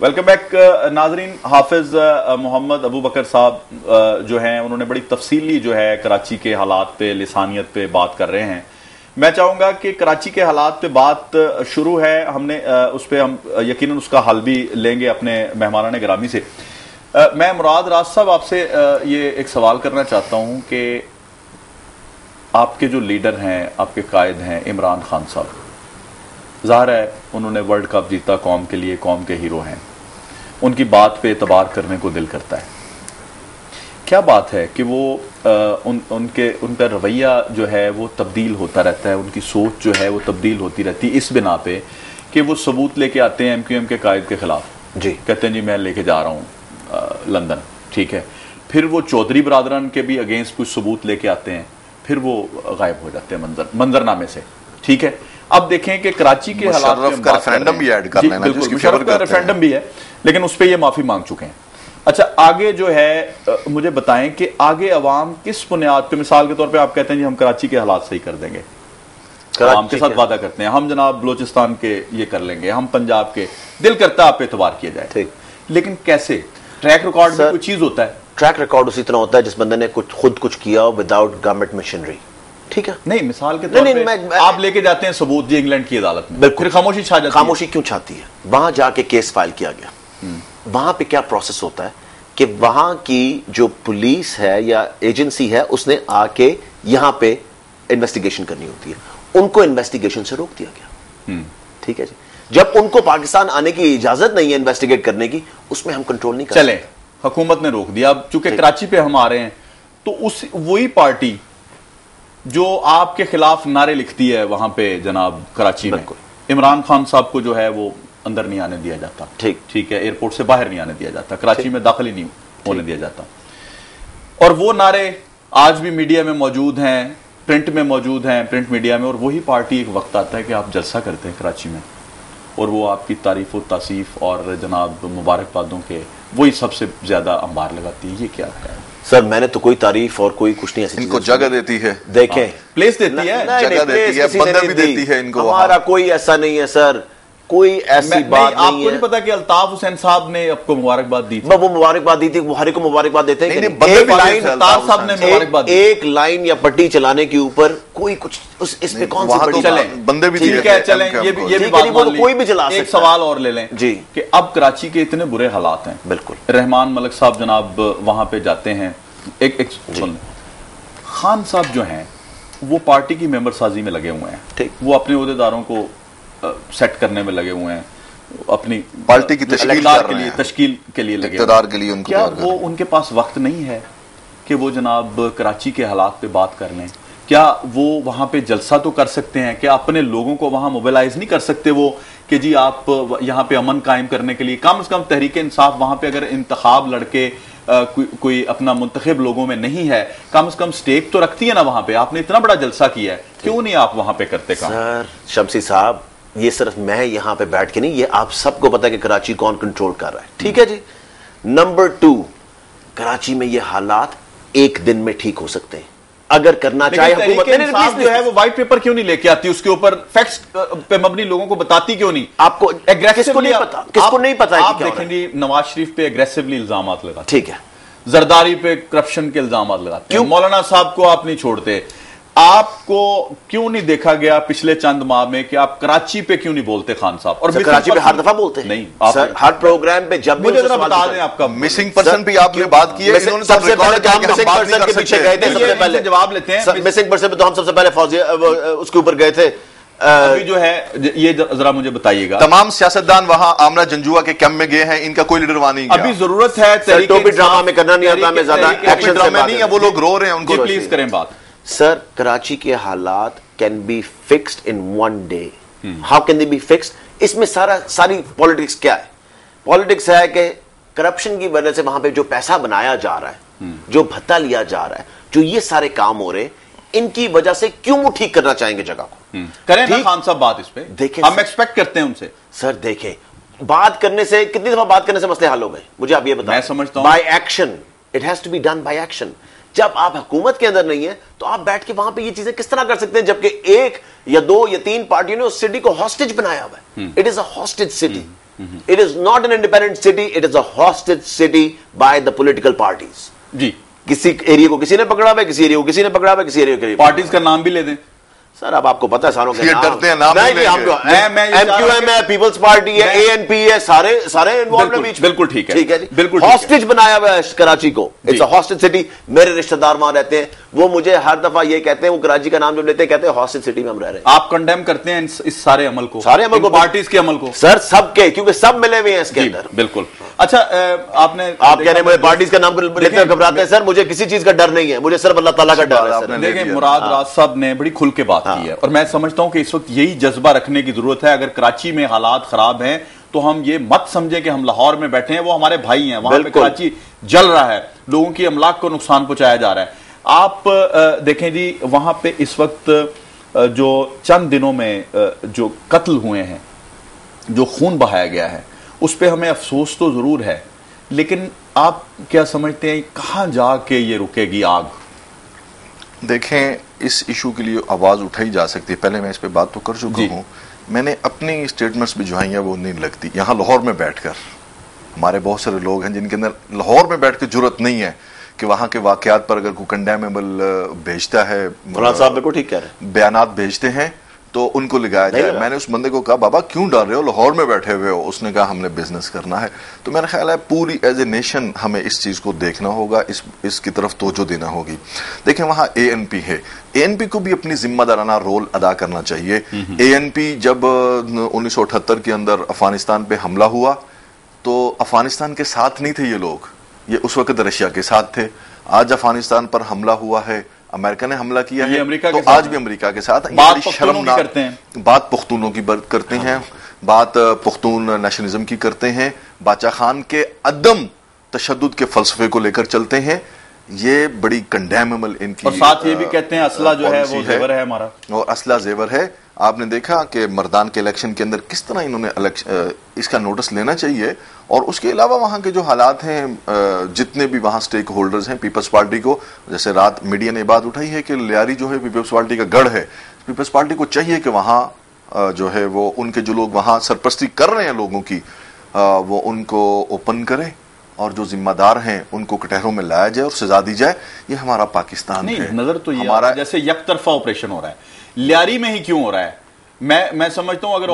Welcome back नाजरीन। हाफिज मोहम्मद अबू बकर साहब जो हैं उन्होंने बड़ी तफसीली जो है कराची के हालात पे, लिसानियत पे बात कर रहे हैं। मैं चाहूँगा कि कराची के हालात पे बात शुरू है, हमने उस पर हम यकीनन उसका हल भी लेंगे अपने मेहमानान गिरामी से। मैं मुराद राज साहब आपसे ये एक सवाल करना चाहता हूँ कि आपके जो लीडर हैं, आपके कायद हैं इमरान खान साहब, ज़ाहिर है उन्होंने वर्ल्ड कप जीता कौम के लिए, कौम के हीरो हैं, उनकी बात पे एतबार करने को दिल करता है। क्या बात है कि वो उनका रवैया जो है वो तब्दील होता रहता है, उनकी सोच जो है वो तब्दील होती रहती है इस बिना पे कि वो सबूत लेके आते हैं MQM के कायद के खिलाफ जी, कहते हैं जी मैं लेके जा रहा हूँ लंदन, ठीक है। फिर वो चौधरी बरादरान के भी अगेंस्ट कुछ सबूत लेके आते हैं, फिर वो गायब हो जाते हैं मंजरनामे से, ठीक है। अब देखें कि कराची के हालात में रेफरेंडम भी ऐड कर लेना, बिल्कुल मुशर्रफ का रेफरेंडम भी है, लेकिन उस पर ये माफी मांग चुके हैं। अच्छा, आगे जो है मुझे बताएं कि आगे अवाम किस बुनियाद पे, मिसाल के तौर पे आप कहते हैं जी हम कराची के हालात सही कर देंगे, अवाम के साथ वादा करते हैं, हम जनाब बलोचिस्तान के ये कर लेंगे, हम पंजाब के, दिल करता है आप पे एतबार किया जाए, लेकिन कैसे? ट्रैक रिकॉर्ड में कोई चीज होता है? ट्रैक रिकॉर्ड उसी तरह होता है जिस बंदे ने खुद कुछ किया विदाउट गवर्नमेंट मशीनरी, ठीक है। नहीं, मिसाल के तौर पे आप लेके जाते हैं सबूत जी इंग्लैंड की अदालत में, फिर खामोशी छा जाती है। खामोशी क्यों छाती है? वहां जाके केस फाइल किया गया, वहां पे क्या प्रोसेस होता है कि वहां की जो पुलिस है या एजेंसी है उसने आके यहां पे इन्वेस्टिगेशन करनी होती है, उनको इन्वेस्टिगेशन से रोक दिया गया, ठीक है जी। जब उनको पाकिस्तान आने की इजाजत नहीं है इन्वेस्टिगेट करने की, उसमें हम कंट्रोल नहीं कर सकते। चले, हुकूमत ने रोक दिया। अब चूंकि कराची पे हम आ रहे हैं तो उस वही पार्टी जो आपके खिलाफ नारे लिखती है वहां पे जनाब कराची में, इमरान खान साहब को जो है वो अंदर नहीं आने दिया जाता, ठीक है, एयरपोर्ट से बाहर नहीं आने दिया जाता, कराची में दाखिल ही नहीं होने दिया जाता, और वो नारे आज भी मीडिया में मौजूद हैं, प्रिंट में मौजूद हैं, प्रिंट मीडिया में। और वही पार्टी एक वक्त आता है कि आप जलसा करते हैं कराची में और वो आपकी तारीफ और तासीफ और जनाब मुबारकबादों के वही सबसे ज्यादा अंबार लगाती है। ये क्या है सर? मैंने तो कोई तारीफ और कोई कुछ नहीं, ऐसी इनको जगह देती है, देखें प्लेस देती है, जगह देती है, बंदर भी देती है इनको। हमारा कोई ऐसा नहीं है सर, कोई ऐसी बात नहीं है। आपको नहीं पता कि अल्ताफ हुसैन साहब ने आपको मुबारकबाद दी थी? वो मुबारकबाद दी थी, वो हर एक को मुबारकबाद देते हैं। एक लाइन या पट्टी चलाने के ऊपर कोई कुछ इस पे कौन सी पट्टी? चले बंदे भी ठीक है, चलें, ये भी बात कोई भी चला सकता है। एक सवाल और ले लें जी कि अब कराची के इतने बुरे हालात हैं, बिल्कुल रहमान मलिक साहब जनाब वहां पे जाते हैं, एक सुन, खान साहब जो हैं वो पार्टी की मेंबर साजी में लगे हुए हैं, ठीक, वो अपने ओहदेदारों को सेट करने में लगे हुए हैं, अपनी पार्टी की तश्कील के लिए लगे इक़्तिदार के लिए। उनको क्या वो उनके पास वक्त नहीं है कि वो जनाब कराची के हालात पे बात कर लें? क्या वो वहां पे जलसा तो कर सकते हैं, क्या अपने लोगों को वहां मोबिलाइज नहीं कर सकते वो कि जी आप यहाँ पे अमन कायम करने के लिए कम से कम तहरीक इंसाफ वहां पे अगर इंतखाब लड़के कोई अपना मुंतखब लोगों में नहीं है, कम से कम स्टेक तो रखती है ना वहां पे? आपने इतना बड़ा जलसा किया है, क्यों नहीं आप वहां पे करते काम? सर शमसी साहब, ये सिर्फ मैं यहां पे बैठ के नहीं, ये आप सबको पता है कि कराची कौन कंट्रोल कर रहा है, ठीक है जी। नंबर 2, कराची में ये हालात एक दिन में ठीक हो सकते हैं अगर करना चाहे हुकूमत। जो है वो व्हाइट पेपर क्यों नहीं लेके आती, उसके ऊपर फैक्ट्स पे मबनी लोगों को बताती क्यों नहीं? आपको किसको नहीं पता, किसको नहीं पता है? आप देखेंगे नवाज शरीफ पे एग्रेसिवली इल्जाम लगाते, ठीक है, जरदारी पे करप्शन के इल्जाम लगाते हैं, मौलाना साहब को आप नहीं छोड़ते। आपको क्यों नहीं देखा गया पिछले चंद माह में कि आप कराची पे क्यों नहीं बोलते खान साहब? और कराची पे हर दफा बोलते हैं। नहीं सर, हर प्रोग्राम पे जब मुझे जरा बता दें आपका मिसिंग पर्सन भी आपने बात की है, सबसे पहले हम मिसिंग पर्सन के पीछे गए थे, सबसे पहले जवाब लेते हैं। मिसिंग पर्सन पे तो हम सबसे पहले फौजी उसके ऊपर गए थे। अभी जो है ये जरा मुझे बताइएगा, तमाम सियासतदान वहां आमना जंजुआ के कैंप में गए हैं, इनका कोई लीडर वहां नहीं गया। अभी जरूरत है टोपी ड्रामा में करना नहीं आता, मैं ज्यादा एक्शन से नहीं है, वो लोग रो रहे हैं, उनको प्लीज करें बात। सर, कराची के हालात can be fixed in 1 day. How can they be fixed? इसमें सारी पॉलिटिक्स क्या है? पॉलिटिक्स है कि करप्शन की वजह से वहां पे जो पैसा बनाया जा रहा है, जो भत्ता लिया जा रहा है, जो ये सारे काम हो रहे हैं, इनकी वजह से क्यों वो ठीक करना चाहेंगे जगह को? करें ना खान साहब बात इस पे, देखें हम एक्सपेक्ट करते हैं उनसे। सर देखें, बात करने से कितनी दफा बात करने से मसले हल हो गए? मुझे आप ये बताएं। मैं समझता हूं by action, it has to be done by action. जब आप हुकूमत के अंदर नहीं है तो आप बैठ के वहां पे ये चीजें किस तरह कर सकते हैं, जबकि 1 या 2 या 3 पार्टियों ने उस सिटी को हॉस्टेज बनाया हुआ है। It is a hostage city. It is not an independent city, it is a hostage city by the political parties. जी, किसी एरिया को किसी ने पकड़ा हुआ है, किसी एरिया को किसी ने पकड़ा हुआ है, किसी एरिया को पार्टीज का नाम भी ले दें सर। अब आपको पता है सारों के ये डरते हैं नाम नहीं एमक्यूएम है, पीपल्स पार्टी है, एएनपी है, सारे इन्वॉल्व है बीच। बिल्कुल ठीक है, ठीक है जी, बिल्कुल हॉस्टेज बनाया हुआ है कराची को, इट्स अ हॉस्टेज सिटी। मेरे रिश्तेदार वहां रहते हैं, वो मुझे हर दफा ये कहते हैं, वो कराची का नाम जब लेते हैं कहते हैं हॉस्टेज सिटी में हम रह रहे हैं। आप कंडेम करते हैं इस सारे अमल को, पार्टीज के अमल को सर, सबके, क्योंकि सब मिले हुए हैं इसके अंदर। बिल्कुल। अच्छा, आप कह रहे हैं मुझे पार्टीज का नाम लेते घबराते हैं सर, मुझे किसी चीज का डर नहीं है, मुझे सिर्फ अल्लाह ताला का डर है। देखिए, मुराद राज साहब ने बड़ी खुल के बात की है, और मैं समझता हूं कि इस वक्त यही जज्बा रखने की जरूरत है। अगर कराची में हालात खराब हैं तो हम ये मत समझें कि हम लाहौर में बैठे हैं, वो हमारे भाई हैं, वहां पे कराची जल रहा है, लोगों की अमलाक को नुकसान पहुंचाया जा रहा है। आप देखें जी, वहां पे इस वक्त जो चंद दिनों में जो कत्ल हुए हैं, जो खून बहाया गया है, उस पर हमें अफसोस तो जरूर है, लेकिन आप क्या समझते हैं कहां जाके ये रुकेगी आग? देखें, इस इशू के लिए आवाज उठाई जा सकती है, पहले मैं इस पे बात तो कर चुका हूं। मैंने अपनी स्टेटमेंट्स भी जो हैं वो नहीं लगती। यहां लाहौर में बैठकर हमारे बहुत सारे लोग हैं जिनके अंदर लाहौर में बैठ के जरूरत नहीं है कि वहां के वाकयात पर अगर कोई कंडेमेबल भेजता है, साहब बिल्कुल ठीक कह रहे हैं, बयानात भेजते हैं तो उनको लगाया जाए। मैंने उस बंदे को कहा, बाबा क्यों डर रहे हो, लाहौर में बैठे हुए हो? उसने कहा हमने बिजनेस करना है। तो मेरा ख्याल है पूरी एज ए नेशन हमें इस चीज को देखना होगा, इसकी तरफ तवज्जो देना होगी। देखें, वहां एएनपी है, एएनपी को भी अपनी जिम्मेदाराना रोल अदा करना चाहिए। एएनपी जब 1978 के अंदर अफगानिस्तान पे हमला हुआ तो अफगानिस्तान के साथ नहीं थे ये लोग, ये उस वक्त रशिया के साथ थे। आज अफगानिस्तान पर हमला हुआ है, अमेरिका ने हमला किया है, तो आज भी अमेरिका के साथ बात शर्मनाक करते हैं, बात पुख्तूनों की करते हैं, बात पुख्तून नेशनलिज्म की करते हैं, बाचा खान के अदम तशद्दुद के फलसफे को लेकर चलते हैं। ये बड़ी कंडेमेबल इनकी, और साथ ये भी कहते हैं असला जो है वो जेवर है हमारा, और असला जेवर है। आपने देखा कि मर्दान के इलेक्शन के अंदर किस तरह इन्होंने इसका नोटिस लेना चाहिए। और उसके अलावा वहां के जो हालात हैं, जितने भी वहां स्टेक होल्डर्स हैं पीपल्स पार्टी को, जैसे रात मीडिया ने बात उठाई है कि लियारी जो है पीपल्स पार्टी का गढ़ है, पीपल्स पार्टी को चाहिए कि वहां जो है वो उनके जो लोग वहां सरपरस्ती कर रहे हैं लोगों की, वो उनको ओपन करे और जो जिम्मेदार हैं उनको कटहरों में लाया जाए और सजा दी जाए। ये हमारा पाकिस्तान है। नजर तो ये हमारा जैसे यकतरफा ऑपरेशन हो रहा है, लियारी में ही क्यों हो रहा है? मैं समझता हूं अगर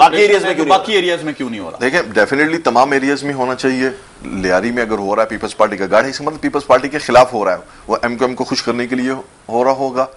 बाकी एरियाज में क्यों नहीं हो रहा? देखिए, डेफिनेटली तमाम एरियाज में होना चाहिए। लियारी में अगर हो रहा है पीपल्स पार्टी का गाढ़ है, इसका मतलब पीपल्स पार्टी के खिलाफ हो रहा है, वो एमक्यूएम को खुश करने के लिए हो रहा होगा।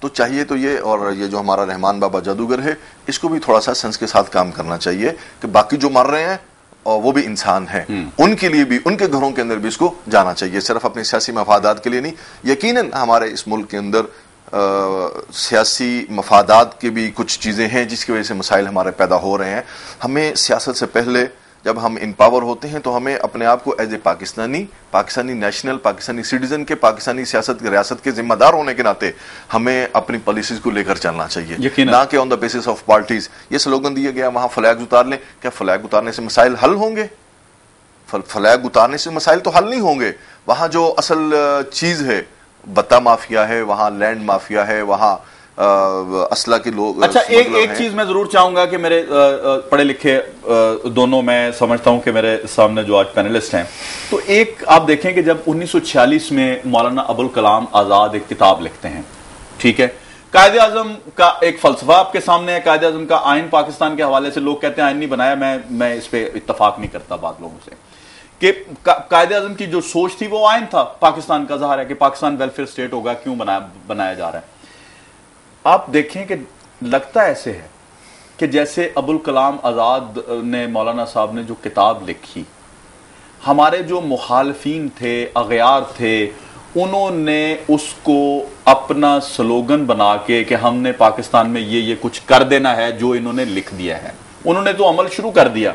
तो चाहिए तो ये, और ये जो हमारा रहमान बाबा जादूगर है, इसको भी थोड़ा सा सेंस के साथ काम करना चाहिए कि बाकी जो मर रहे हैं और वो भी इंसान हैं, उनके लिए भी, उनके घरों के अंदर भी इसको जाना चाहिए, सिर्फ अपने सियासी मफादात के लिए नहीं। यकीनन हमारे इस मुल्क के अंदर सियासी मफादात की भी कुछ चीजें हैं जिसकी वजह से मसाइल हमारे पैदा हो रहे हैं। हमें सियासत से पहले, जब हम इन पावर होते हैं, तो हमें अपने आप को as a Pakistani national, Pakistani citizen के, पाकिस्तानी सियासत रियासत के जिम्मेदार होने के नाते हमें अपनी पॉलिसीज को लेकर चलना चाहिए, ना कि on the basis of parties. ये स्लोगन दिया गया वहां फ्लैग उतार लें, क्या फ्लैग उतारने से मसाइल हल होंगे? फ्लैग उतारने से मसाइल तो हल नहीं होंगे। वहां जो असल चीज है, बत्ता माफिया है, वहां लैंड माफिया है, वहां असला के लोग। अच्छा, एक चीज मैं जरूर चाहूंगा कि मेरे पढ़े लिखे दोनों, मैं समझता हूं कि मेरे सामने जो आज पैनलिस्ट हैं, तो एक आप देखें कि जब 1946 में मौलाना अबुल कलाम आजाद एक किताब लिखते हैं, ठीक है, कायदे आजम का एक फलसफा आपके सामने है, कायदे आजम का आइन पाकिस्तान के हवाले से लोग कहते हैं आइन नहीं बनाया, मैं इस पे इत्तफाक नहीं करता बाद लोगों से, कि कायदे आजम की जो सोच थी वो आइन था पाकिस्तान का, ज़ाहिर है कि पाकिस्तान वेलफेयर स्टेट होगा, क्यों बनाया जा रहा है। आप देखें कि लगता ऐसे है कि जैसे अबुल कलाम आजाद ने, मौलाना साहब ने जो किताब लिखी, हमारे जो मुखालफीन थे, अगयार थे, उन्होंने उसको अपना स्लोगन बना के कि हमने पाकिस्तान में ये कुछ कर देना है, जो इन्होंने लिख दिया है, उन्होंने तो अमल शुरू कर दिया।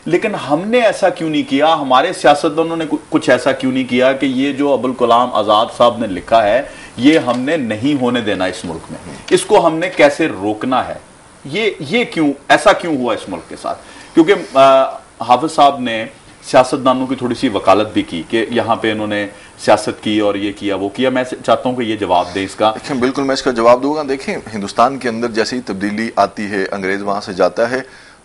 लेकिन हमने ऐसा क्यों नहीं किया, हमारे सियासतदानों ने कुछ ऐसा क्यों नहीं किया कि ये जो अबुल कलाम आजाद साहब ने लिखा है, ये हमने नहीं होने देना इस मुल्क में, इसको हमने कैसे रोकना है? ये क्यों, ऐसा क्यों हुआ इस मुल्क के साथ? क्योंकि हाफिज साहब ने सियासतदानों की थोड़ी सी वकालत भी की कि यहाँ पे इन्होंने सियासत की और ये किया वो किया। मैं चाहता हूं कि ये जवाब दें इसका। देखें, बिल्कुल मैं इसका जवाब दूंगा। देखें, हिंदुस्तान के अंदर जैसे ही तब्दीली आती है, अंग्रेज वहां से जाता है,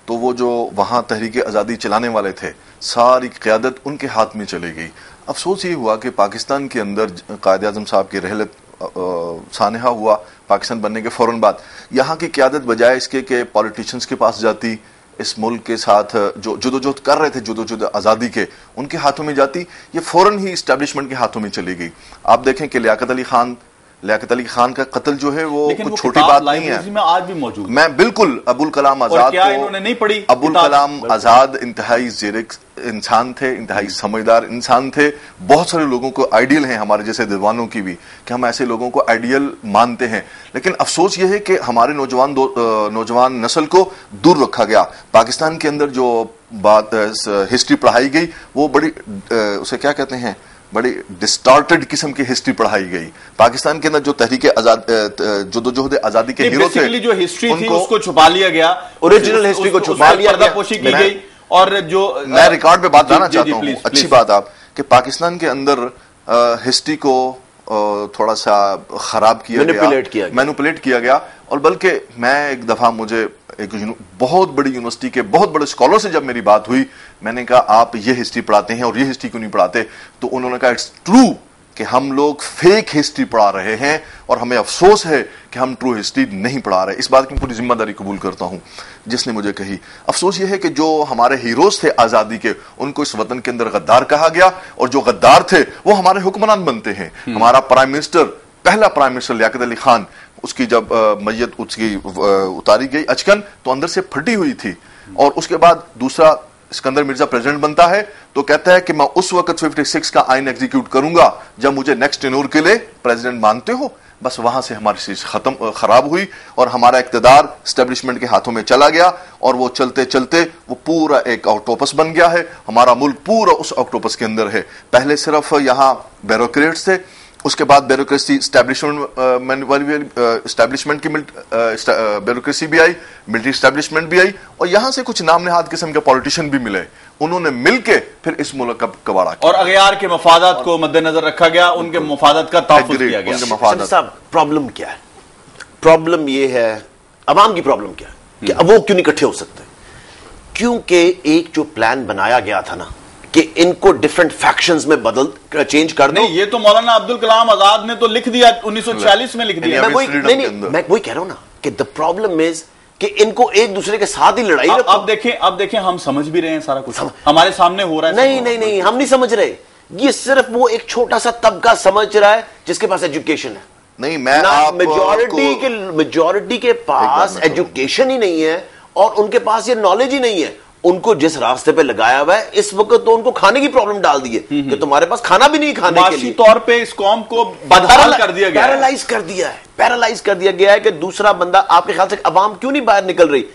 तो वो जो वहां तहरीक आज़ादी चलाने वाले थे, सारी क़यादत उनके हाथ में चली गई। अफसोस ये हुआ कि पाकिस्तान के अंदर कायद आज़म साहब की रहलत सानहा हुआ पाकिस्तान बनने के फौरन बाद, यहाँ की क़यादत बजाय इसके कि पॉलिटिशियंस के पास जाती, इस मुल्क के साथ जो जुदोजहद कर रहे थे जुदोजहद आज़ादी के, उनके हाथों में जाती, ये फौरन ही इस्टेब्लिशमेंट के हाथों में चली गई। आप देखें कि लियाकत अली खान का कत्ल जो है वो कुछ छोटी बात नहीं है। में आज भी मौजूद, मैं बिल्कुल अबुल कलाम आजाद को इन्होंने नहीं पढ़ी। अबुल कलाम आजाद इंतहाई ज़ेरिक इंसान थे, इंतहाई समझदार इंसान थे। बहुत सारे लोगों को आइडियल हैं, हमारे जैसे दीवानों की भी, कि हम ऐसे लोगों को आइडियल मानते हैं। लेकिन अफसोस यह है कि हमारे नौजवान नस्ल को दूर रखा गया। पाकिस्तान के अंदर जो बात हिस्ट्री पढ़ाई गई वो बड़ी उसे क्या कहते हैं, बड़ी डिस्टॉर्टेड किस्म की हिस्ट्री पढ़ाई गई। पाकिस्तान के अंदर जो तहरीक जुदोजहद आजादी के हीरो थे, जो हिस्ट्री थी उसको छुपा लिया गया, ओरिजिनल हिस्ट्री को छुपा लिया, पर्दापोशी की गई। और जो मैं रिकॉर्ड पे बात लाना चाहता हूँ, अच्छी बात आप, कि पाकिस्तान के अंदर हिस्ट्री को थोड़ा सा खराब किया गया, मैनिपुलेट किया गया। और बल्कि मैं एक दफा, मुझे एक बहुत बड़ी यूनिवर्सिटी के बहुत बड़े स्कॉलर से जब मेरी बात हुई, मैंने कहा आप ये हिस्ट्री पढ़ाते हैं और ये हिस्ट्री क्यों नहीं पढ़ाते, तो उन्होंने कहा इट्स ट्रू कि हम लोग फेक हिस्ट्री पढ़ा रहे हैं और हमें अफसोस है कि हम ट्रू हिस्ट्री नहीं पढ़ा रहे। इस बात की पूरी जिम्मेदारी कबूल करता हूं जिसने मुझे कही। अफसोस यह है कि जो हमारे हीरोज थे आजादी के, उनको इस वतन के अंदर गद्दार कहा गया, और जो गद्दार थे वो हमारे हुक्मरान बनते हैं। हमारा प्राइम मिनिस्टर, पहला प्राइम मिनिस्टर लियाकत अली खान, उसकी जब मैयत उसकी उतारी गई अचकन, तो अंदर से फटी हुई थी। और उसके बाद दूसरा सिकंदर मिर्जा प्रेसिडेंट बनता है, तो कहता है कि मैं उस वक्त 56 का आइन एग्जीक्यूट करूंगा जब मुझे नेक्स्ट टेन्योर के लिए प्रेसिडेंट मानते हो। बस वहां से हमारी चीज खराब हुई और हमारा इक्तदार एस्टेब्लिशमेंट के हाथों में चला गया, और वो चलते चलते वो पूरा एक ऑक्टोपस बन गया है। हमारा मुल्क पूरा उस ऑक्टोपस के अंदर है। पहले सिर्फ यहाँ ब्यूरोक्रेट्स थे, उसके बाद ब्यूरोक्रेसी एस्टैब्लिशमेंट की ब्यूरोक्रेसी भी आई, मिलिट्री एस्टैब्लिशमेंट भी आई, और यहां से कुछ नाम नहाद किस्म के पॉलिटिशियन भी मिले। उन्होंने मिलके फिर इस मुल्क का कबाड़ा किया, और अगयार के मफादात को मद्देनजर रखा गया, उनके मफादात का तहफ़्फ़ुज़ किया गया। साहब, प्रॉब्लम क्या है? प्रॉब्लम यह है, अवाम की प्रॉब्लम क्या है कि अब वो क्यों नहीं इकट्ठे हो सकते? क्योंकि एक जो प्लान बनाया गया था ना कि इनको डिफरेंट फैक्शंस में चेंज कर दो। नहीं, ये तो मौलाना अब्दुल कलाम आजाद ने तो लिख दिया, 1946 में लिख दिया। मैं वही कह रहा हूं ना कि द प्रॉब्लम इज कि इनको एक दूसरे के साथ ही लड़ाई रखो। अब देखें हम समझ भी रहे हैं, सारा कुछ हमारे सामने हो रहा है। नहीं, हम नहीं समझ रहे। ये सिर्फ वो एक छोटा सा तबका समझ रहा है जिसके पास एजुकेशन है। नहीं, मैं मेजॉरिटी के पास एजुकेशन ही नहीं है और उनके पास ये नॉलेज ही नहीं है। उनको जिस रास्ते पे लगाया हुआ है इस वक्त, तो उनको खाने की प्रॉब्लम डाल दी है कि तुम्हारे पास खाना भी नहीं खाने के लिए। तौर पे इस कौम को बदहाल कर दिया गया, पैरालाइज कर दिया गया है कि दूसरा बंदा, आपके ख्याल से अवाम क्यों नहीं बाहर निकल रही?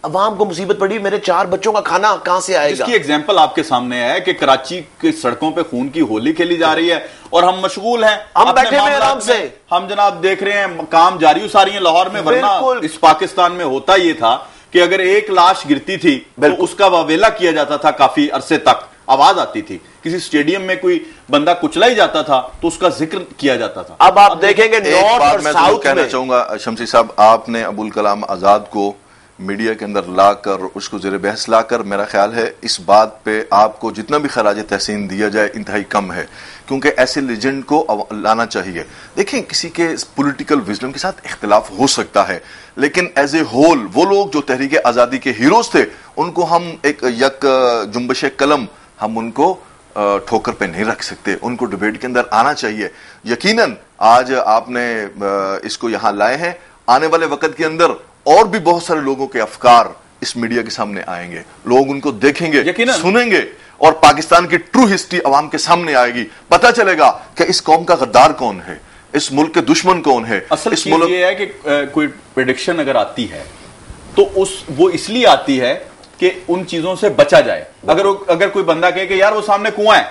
अवाम को मुसीबत पड़ी, मेरे 4 बच्चों का खाना कहां से आएगा? इसकी एग्जांपल आपके सामने है कि कराची की सड़कों पे खून की होली खेली जा रही है और हम मशगूल हैं, हम बैठे हुए आराम से, हम जनाब देख रहे हैं काम जारी सारी है लाहौर में। वरना इस पाकिस्तान में होता ये था कि अगर एक लाश गिरती थी तो उसका वावेला किया जाता था, काफी अरसे तक आवाज आती थी। किसी स्टेडियम में कोई बंदा कुचला ही जाता था तो उसका जिक्र किया जाता था। अब आप देखेंगे नॉर्थ और साउथ में। कहना चाहूंगा शमसी साहब, आपने अबुल कलाम आजाद को मीडिया के अंदर लाकर, उसको ज़ेर बहस लाकर, मेरा ख्याल है इस बात पे आपको जितना भी खराज तहसीन दिया जाए इंतहाई कम है, क्योंकि ऐसे लेजेंड को लाना चाहिए। देखें, किसी के पॉलिटिकल विजडम के साथ इख्तिलाफ हो सकता है, लेकिन एज ए होल वो लोग जो तहरीक आज़ादी के हीरोज थे, उनको हम एक जुम्बश कलम हम उनको ठोकर पे नहीं रख सकते। उनको डिबेट के अंदर आना चाहिए। यकीनन आज आपने इसको यहां लाए हैं, आने वाले वक्त के अंदर और भी बहुत सारे लोगों के अफकार इस मीडिया के सामने आएंगे, लोग उनको देखेंगे, सुनेंगे, और पाकिस्तान की ट्रू हिस्ट्री अवाम के सामने आएगी। पता चलेगा कि इस कौम का गद्दार कौन है, इस मुल्क के दुश्मन कौन है। असल चीज ये है कि कोई प्रेडिक्शन अगर आती है तो वो इसलिए आती है कि उन चीजों से बचा जाए। अगर कोई बंदा कहे कि यार वो सामने कुआं है,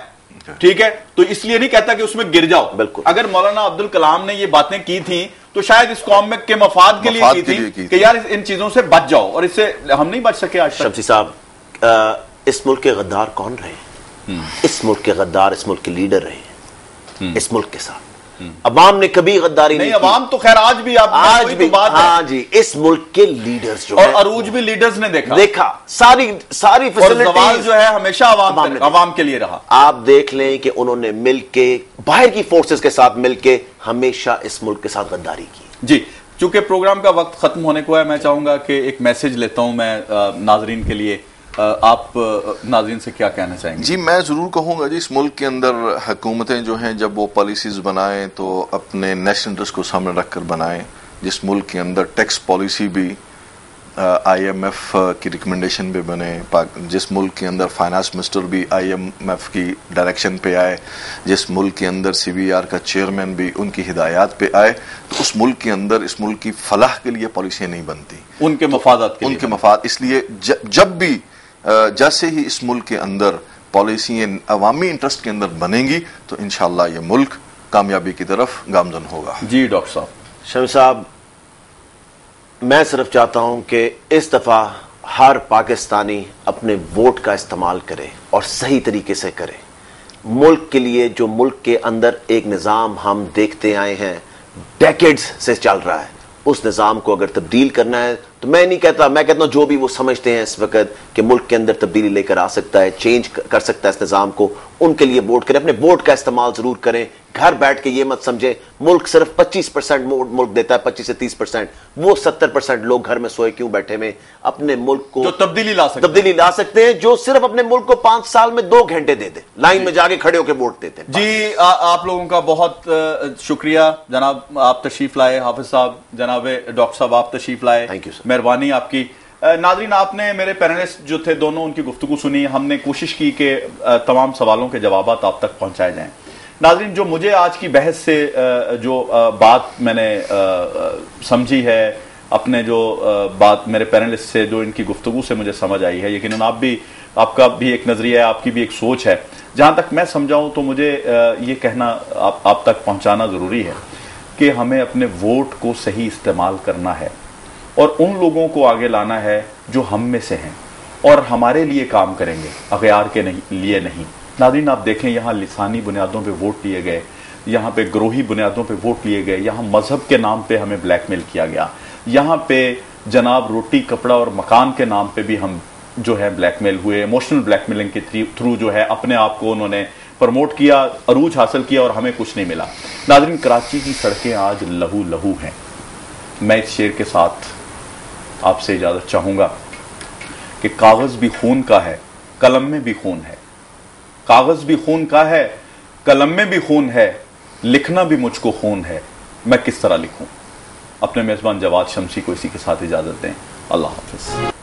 ठीक है, तो इसलिए नहीं कहता कि उसमें गिर जाओ। बिल्कुल। अगर मौलाना अब्दुल कलाम ने ये बातें की थी तो शायद इस कौम में के मफाद के लिए की थी कि यार इन चीजों से बच जाओ, और इससे हम नहीं बच सके आज तक। शमसी साहब, इस मुल्क के गद्दार कौन रहे? इस मुल्क के गद्दार इस मुल्क के लीडर रहे, इस मुल्क के साथ। अवाम ने कभी गद्दारी नहीं की। अवाम तो खैर आज भी आज भी तो बात हाँ जी, इस मुल्क के लीडर्स जो और है, अरूज भी लीडर्स ने देखा सारी फैसिलिटीज जो है हमेशा अवाम के लिए रहा। आप देख लें कि उन्होंने मिलके बाहर की फोर्सेस के साथ मिलके हमेशा इस मुल्क के साथ गद्दारी की। जी, चूंकि प्रोग्राम का वक्त खत्म होने को है, मैं चाहूंगा कि एक मैसेज लेता हूं मैं नाजरीन के लिए। आप नाज़रीन से क्या कहना चाहेंगे? जी, मैं ज़रूर कहूँगा जी, इस मुल्क के अंदर हुकूमतें जो हैं जब वो पॉलिसीज़ बनाएं तो अपने नेशनल इंटरेस्ट को सामने रखकर बनाएं। जिस मुल्क के अंदर टैक्स पॉलिसी भी IMF की रिकमेंडेशन पे बने, जिस मुल्क के अंदर फाइनेंस मिनिस्टर भी IMF की डायरेक्शन पे आए, जिस मुल्क के अंदर CBR का चेयरमैन भी उनकी हिदायत पे आए, तो उस मुल्क के अंदर इस मुल्क की फलाह के लिए पॉलिसियाँ नहीं बनती, उनके मफादात के लिए, उनके मफाद। इसलिए जब भी जैसे ही इस मुल्क के अंदर पॉलिसियाँ अवामी इंटरेस्ट के अंदर बनेंगी तो इंशाअल्लाह ये मुल्क कामयाबी की तरफ गामजन होगा। जी डॉक्टर साहब। शमी साहब, मैं सिर्फ चाहता हूं कि इस दफा हर पाकिस्तानी अपने वोट का इस्तेमाल करे और सही तरीके से करे। मुल्क के लिए जो मुल्क के अंदर एक निज़ाम हम देखते आए हैं, डेकेड्स से चल रहा है, उस निज़ाम को अगर तब्दील करना है तो मैं नहीं कहता, मैं कहता हूं जो भी वो समझते हैं इस वक्त कि मुल्क के अंदर तब्दीली लेकर आ सकता है, चेंज कर सकता है इस निज़ाम को, उनके लिए वोट करें, अपने वोट का इस्तेमाल जरूर करें। घर बैठ के ये मत समझे मुल्क सिर्फ 25% मुल्क देता है, 25 से 30%, वो 70% लोग घर में सोए क्यों बैठे में अपने मुल्क को जो तब्दीली ला सकते हैं, जो सिर्फ अपने मुल्क को 5 साल में 2 घंटे दे दे, लाइन में जाके खड़े होकर वोट देते हैं। जी, आप लोगों का बहुत शुक्रिया जनाब, आप तशरीफ लाए। हाफिज साहब, जनाब डॉक्टर साहब आप तशरीफ लाए, थैंक यू सर, मेहरबानी आपकी। नाज़रीन, आपने मेरे पैनलिस्ट जो थे दोनों, उनकी गुफ्तगू सुनी। हमने कोशिश की कि तमाम सवालों के जवाब आप तक पहुंचाए जाएं। नाज़रीन, जो मुझे आज की बहस से जो बात मैंने समझी है, अपने जो बात मेरे पैनलिस्ट से जो इनकी गुफ्तगू से मुझे समझ आई है, यकीनन आपका भी एक नजरिया है, आपकी भी एक सोच है। जहां तक मैं समझाऊं तो मुझे ये कहना आप तक पहुंचाना जरूरी है कि हमें अपने वोट को सही इस्तेमाल करना है और उन लोगों को आगे लाना है जो हम में से हैं और हमारे लिए काम करेंगे, अगयार के लिए नहीं। नाज़रीन, आप देखें, यहाँ लिसानी बुनियादों पे वोट लिए गए, यहाँ पे ग्रोही बुनियादों पे वोट लिए गए, यहाँ मजहब के नाम पे हमें ब्लैकमेल किया गया, यहाँ पे जनाब रोटी कपड़ा और मकान के नाम पे भी हम जो है ब्लैकमेल हुए। इमोशनल ब्लैकमेलिंग के थ्रू जो है अपने आप को उन्होंने प्रमोट किया, अरूज हासिल किया और हमें कुछ नहीं मिला। नाज़रीन, कराची की सड़कें आज लहू लहू हैं। मैं इस शेर के साथ आपसे इजाजत चाहूंगा कि कागज भी खून का है, कलम में भी खून है। कागज भी खून का है, कलम में भी खून है, लिखना भी मुझको खून है, मैं किस तरह लिखूं। अपने मेजबान जवाद शमसी को इसी के साथ इजाजत दें। अल्लाह हाफिज।